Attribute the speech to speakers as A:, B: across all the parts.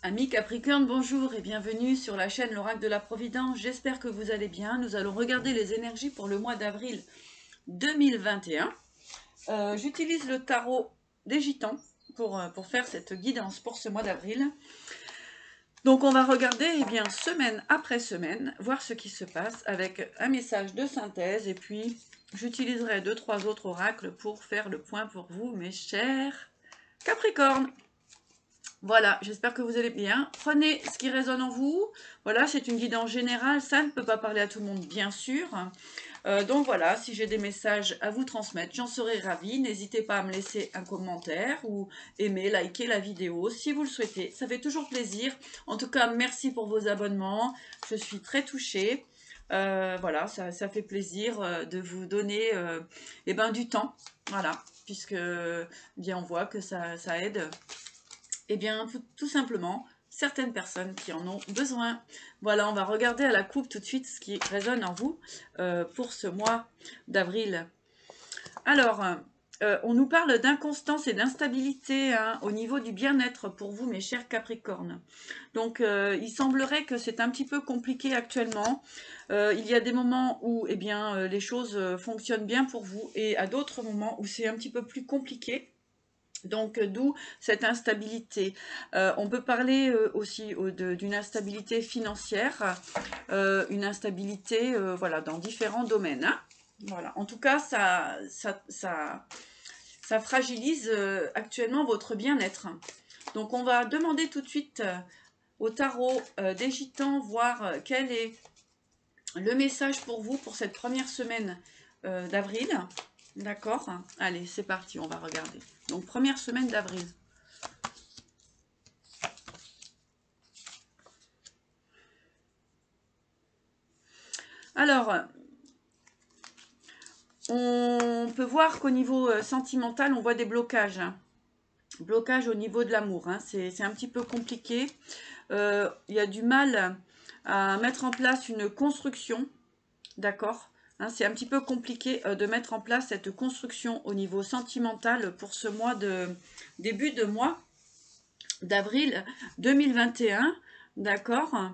A: Amis Capricorne, bonjour et bienvenue sur la chaîne L'Oracle de la Providence. J'espère que vous allez bien. Nous allons regarder les énergies pour le mois d'avril 2021. J'utilise le tarot des Gitans pour faire cette guidance pour ce mois d'avril. Donc on va regarder semaine après semaine, voir ce qui se passe avec un message de synthèse. Et puis j'utiliserai 2-3 autres oracles pour faire le point pour vous, mes chers Capricornes. Voilà, j'espère que vous allez bien. Prenez ce qui résonne en vous. Voilà, c'est une guidance générale. Ça ne peut pas parler à tout le monde, bien sûr. Donc voilà, si j'ai des messages à vous transmettre, j'en serai ravie. N'hésitez pas à me laisser un commentaire ou aimer, liker la vidéo si vous le souhaitez. Ça fait toujours plaisir. En tout cas, merci pour vos abonnements. Je suis très touchée. Voilà, ça fait plaisir de vous donner du temps. Voilà, puisque bien on voit que ça aide. Eh bien, tout simplement, certaines personnes qui en ont besoin. Voilà, on va regarder à la coupe tout de suite ce qui résonne en vous pour ce mois d'avril. Alors, on nous parle d'inconstance et d'instabilité au niveau du bien-être pour vous, mes chers Capricornes. Donc, il semblerait que c'est un petit peu compliqué actuellement. Il y a des moments où les choses fonctionnent bien pour vous et à d'autres moments où c'est un petit peu plus compliqué. Donc, d'où cette instabilité. On peut parler aussi d'une instabilité financière, une instabilité voilà, dans différents domaines. Hein. Voilà. En tout cas, ça fragilise actuellement votre bien-être. Donc, on va demander tout de suite au tarot des Gitans, voir quel est le message pour vous pour cette première semaine d'avril. D'accord? Allez, c'est parti, on va regarder. Donc, première semaine d'avril. Alors, on peut voir qu'au niveau sentimental, on voit des blocages. Hein. Blocages au niveau de l'amour. Hein. C'est un petit peu compliqué. Il y a du mal à mettre en place une construction. D'accord ? Hein, c'est un petit peu compliqué de mettre en place cette construction au niveau sentimental pour ce mois début de mois d'avril 2021. D'accord ?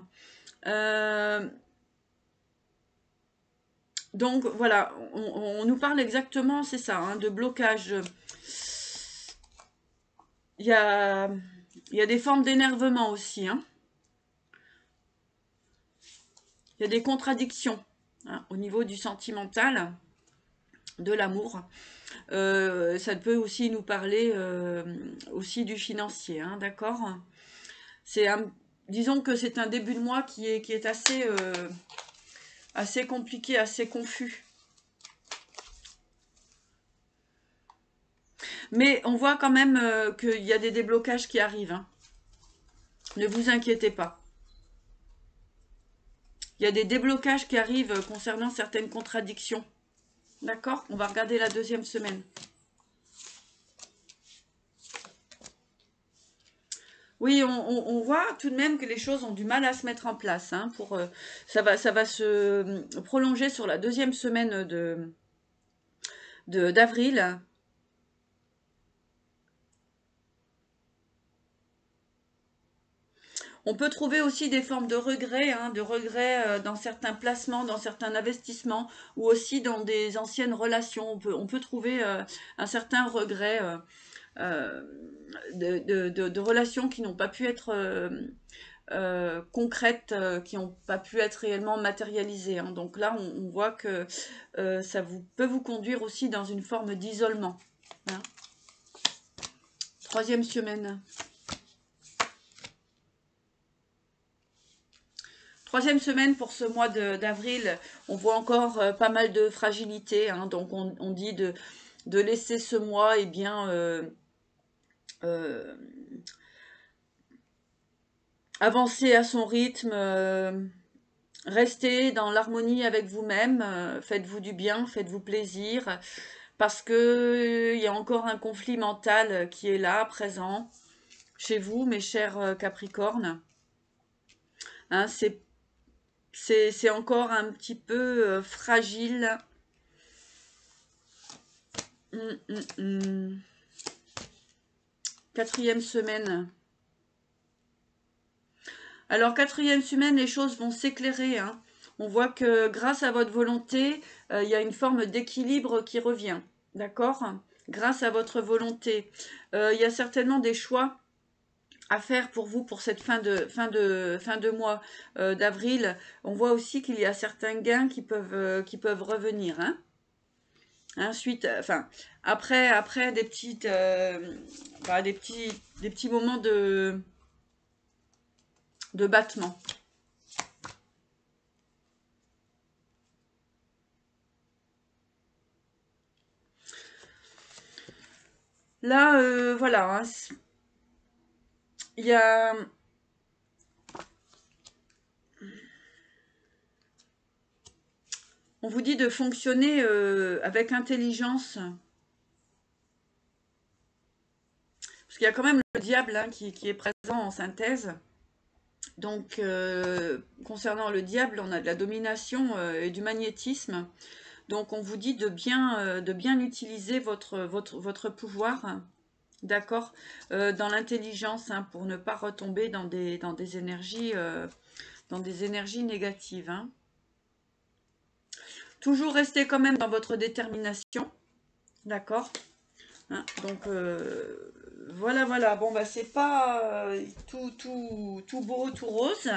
A: Donc voilà, on nous parle exactement, c'est ça, hein, de blocage. Il y a des formes d'énervement aussi. Hein. Il y a des contradictions hein, au niveau du sentimental, de l'amour. Ça peut aussi nous parler aussi du financier, hein, d'accord. Disons que c'est un début de mois qui est assez compliqué, assez confus. Mais on voit quand même qu'il y a des déblocages qui arrivent. Hein. Ne vous inquiétez pas. Il y a des déblocages qui arrivent concernant certaines contradictions. D'accord? On va regarder la deuxième semaine. Oui, on voit tout de même que les choses ont du mal à se mettre en place. Hein, ça va se prolonger sur la deuxième semaine d'avril. On peut trouver aussi des formes de regrets, hein, dans certains placements, dans certains investissements, ou aussi dans des anciennes relations. On peut trouver un certain regret de relations qui n'ont pas pu être concrètes, qui n'ont pas pu être réellement matérialisées. Hein. Donc là, on voit que ça peut vous conduire aussi dans une forme d'isolement. Hein. Troisième semaine. Troisième semaine pour ce mois d'avril, on voit encore pas mal de fragilité. Hein, donc on dit de laisser ce mois avancer à son rythme, rester dans l'harmonie avec vous-même, faites-vous du bien, faites-vous plaisir, parce que il y a encore un conflit mental qui est là, présent, chez vous, mes chers Capricornes. Hein, c'est encore un petit peu fragile. Quatrième semaine. Alors, 4e semaine, les choses vont s'éclairer, hein. On voit que grâce à votre volonté, il y a une forme d'équilibre qui revient. D'accord? Grâce à votre volonté. Il y a certainement des choix à faire pour vous pour cette fin de mois d'avril. On voit aussi qu'il y a certains gains qui peuvent revenir, hein. Ensuite, enfin, après des petites, des petits moments de battement. Là, voilà, hein, il y a... On vous dit de fonctionner avec intelligence. Parce qu'il y a quand même le diable, hein, qui est présent en synthèse. Donc, concernant le diable, on a de la domination et du magnétisme. Donc, on vous dit de bien utiliser votre pouvoir, d'accord, dans l'intelligence, hein, pour ne pas retomber dans des énergies négatives, hein. Toujours rester quand même dans votre détermination, d'accord, hein, donc, voilà, voilà. Bon, bah, c'est pas tout beau, tout rose,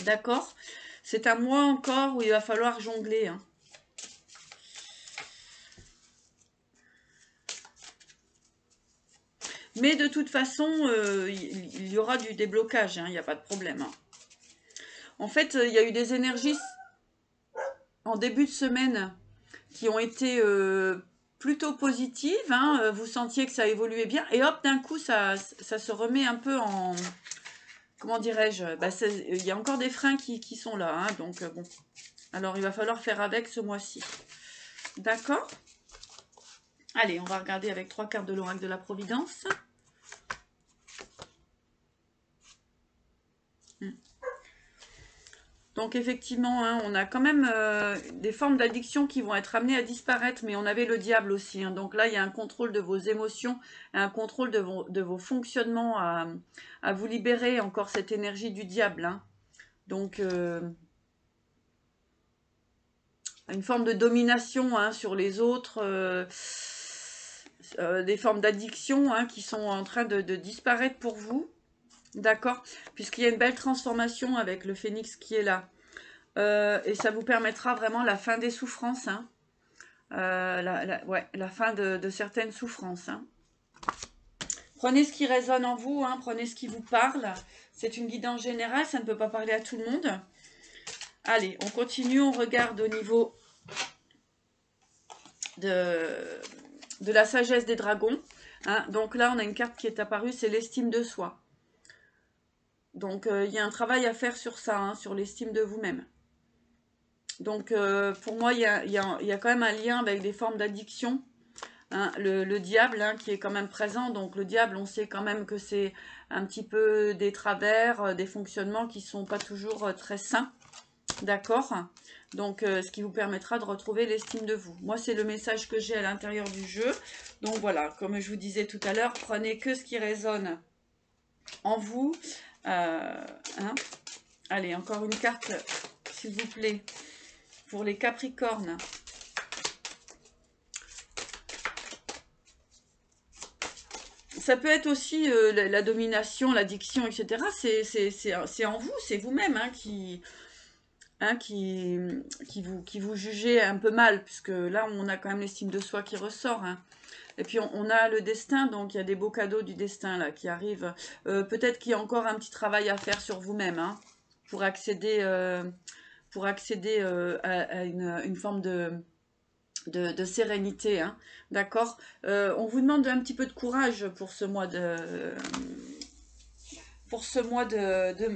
A: d'accord. C'est un mois encore où il va falloir jongler, hein. Mais de toute façon, il y aura du déblocage, hein, il n'y a pas de problème, hein. En fait, il y a eu des énergies en début de semaine qui ont été plutôt positives, hein. Vous sentiez que ça évoluait bien, et hop, d'un coup, ça se remet un peu en... Comment dirais-je, bah, il y a encore des freins qui sont là, hein, donc bon. Alors, il va falloir faire avec ce mois-ci. D'accord? Allez, on va regarder avec 3 cartes de l'oracle de la Providence. Donc effectivement, hein, on a quand même des formes d'addiction qui vont être amenées à disparaître, mais on avait le diable aussi, hein. Donc là, il y a un contrôle de vos émotions, un contrôle de vos fonctionnements à vous libérer encore cette énergie du diable, hein. Donc, une forme de domination, hein, sur les autres, des formes d'addiction, hein, qui sont en train de disparaître pour vous. D'accord? Puisqu'il y a une belle transformation avec le phénix qui est là. Et ça vous permettra vraiment la fin des souffrances, hein. La fin de certaines souffrances, hein. Prenez ce qui résonne en vous, hein, prenez ce qui vous parle. C'est une guidance générale, ça ne peut pas parler à tout le monde. Allez, on continue, on regarde au niveau de la sagesse des dragons, hein. Donc là, on a une carte qui est apparue, c'est l'estime de soi. Donc, il y a un travail à faire sur ça, hein, sur l'estime de vous-même. Donc, pour moi, il y a quand même un lien avec des formes d'addiction, hein. Le diable, hein, qui est quand même présent. Donc, le diable, on sait quand même que c'est un petit peu des travers, des fonctionnements qui ne sont pas toujours très sains. D'accord? Donc, ce qui vous permettra de retrouver l'estime de vous. Moi, c'est le message que j'ai à l'intérieur du jeu. Donc, voilà, comme je vous disais tout à l'heure, prenez que ce qui résonne en vous. Hein. Allez, encore une carte, s'il vous plaît, pour les Capricornes. Ça peut être aussi la domination, l'addiction, etc. C'est en vous, c'est vous-même, hein, qui vous jugez un peu mal, puisque là, on a quand même l'estime de soi qui ressort, hein. Et puis, on a le destin, donc il y a des beaux cadeaux du destin, là, qui arrivent. Peut-être qu'il y a encore un petit travail à faire sur vous-même, hein, pour accéder à une forme de sérénité, hein. D'accord? On vous demande un petit peu de courage pour ce mois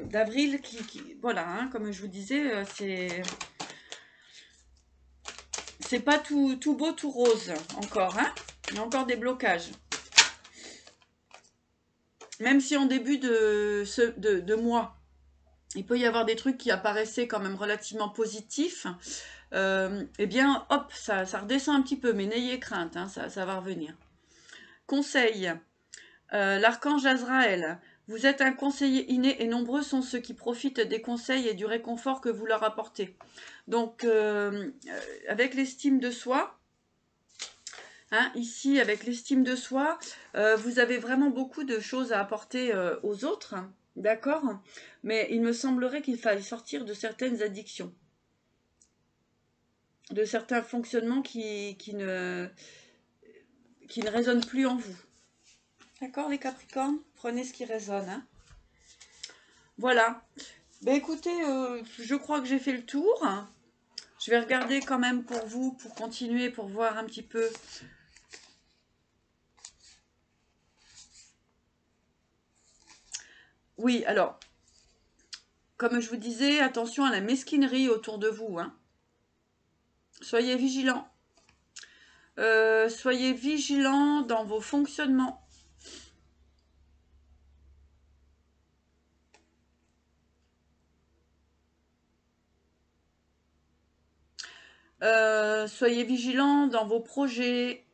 A: d'avril voilà, hein, comme je vous disais, c'est pas tout beau, tout rose encore, hein. Il y a encore des blocages. Même si en début de mois, il peut y avoir des trucs qui apparaissaient quand même relativement positifs, eh bien, hop, ça redescend un petit peu, mais n'ayez crainte, hein, ça va revenir. Conseil, l'archange Azraël Vous êtes un conseiller inné et nombreux sont ceux qui profitent des conseils et du réconfort que vous leur apportez. Donc, avec l'estime de soi, hein, ici, avec l'estime de soi, vous avez vraiment beaucoup de choses à apporter aux autres, d'accord? Mais il me semblerait qu'il faille sortir de certaines addictions, de certains fonctionnements qui ne résonnent plus en vous. D'accord, les Capricornes? Prenez ce qui résonne, hein. Voilà. Ben écoutez, je crois que j'ai fait le tour. Je vais regarder quand même pour vous, pour continuer, pour voir un petit peu. Oui, alors, comme je vous disais, attention à la mesquinerie autour de vous, hein. Soyez vigilants. Soyez vigilants dans vos fonctionnements. Soyez vigilants dans vos projets.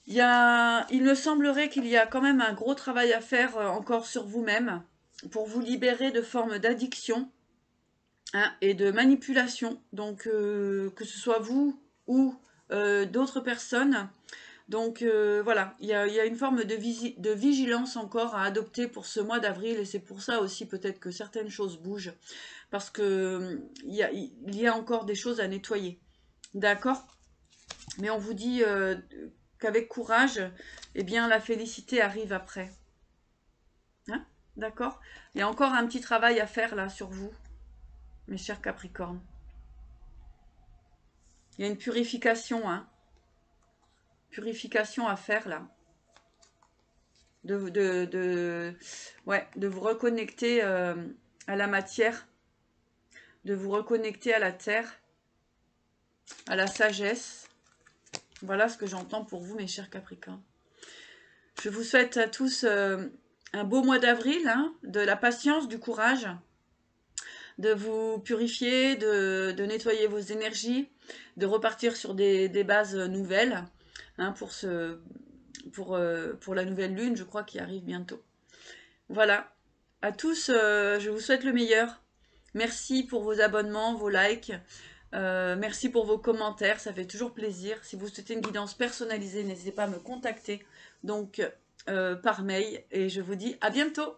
A: Il me semblerait qu'il y a quand même un gros travail à faire encore sur vous-même pour vous libérer de formes d'addiction, hein, et de manipulation. Donc, que ce soit vous ou d'autres personnes. Donc voilà, il y a une forme de vigilance encore à adopter pour ce mois d'avril et c'est pour ça aussi peut-être que certaines choses bougent parce que il y a encore des choses à nettoyer. D'accord? Mais on vous dit qu'avec courage, eh bien la félicité arrive après. Hein? D'accord? Il y a encore un petit travail à faire là sur vous, mes chers Capricornes. Il y a une purification, hein? Purification à faire là. Ouais, de vous reconnecter à la matière, de vous reconnecter à la terre, à la sagesse. Voilà ce que j'entends pour vous, mes chers Capricornes. Je vous souhaite à tous un beau mois d'avril, hein, de la patience, du courage, de vous purifier, de nettoyer vos énergies, de repartir sur des bases nouvelles, hein, pour la nouvelle lune, je crois, qui arrive bientôt. Voilà. À tous, je vous souhaite le meilleur. Merci pour vos abonnements, vos likes. Merci pour vos commentaires, ça fait toujours plaisir. Si vous souhaitez une guidance personnalisée, n'hésitez pas à me contacter donc par mail. Et je vous dis à bientôt.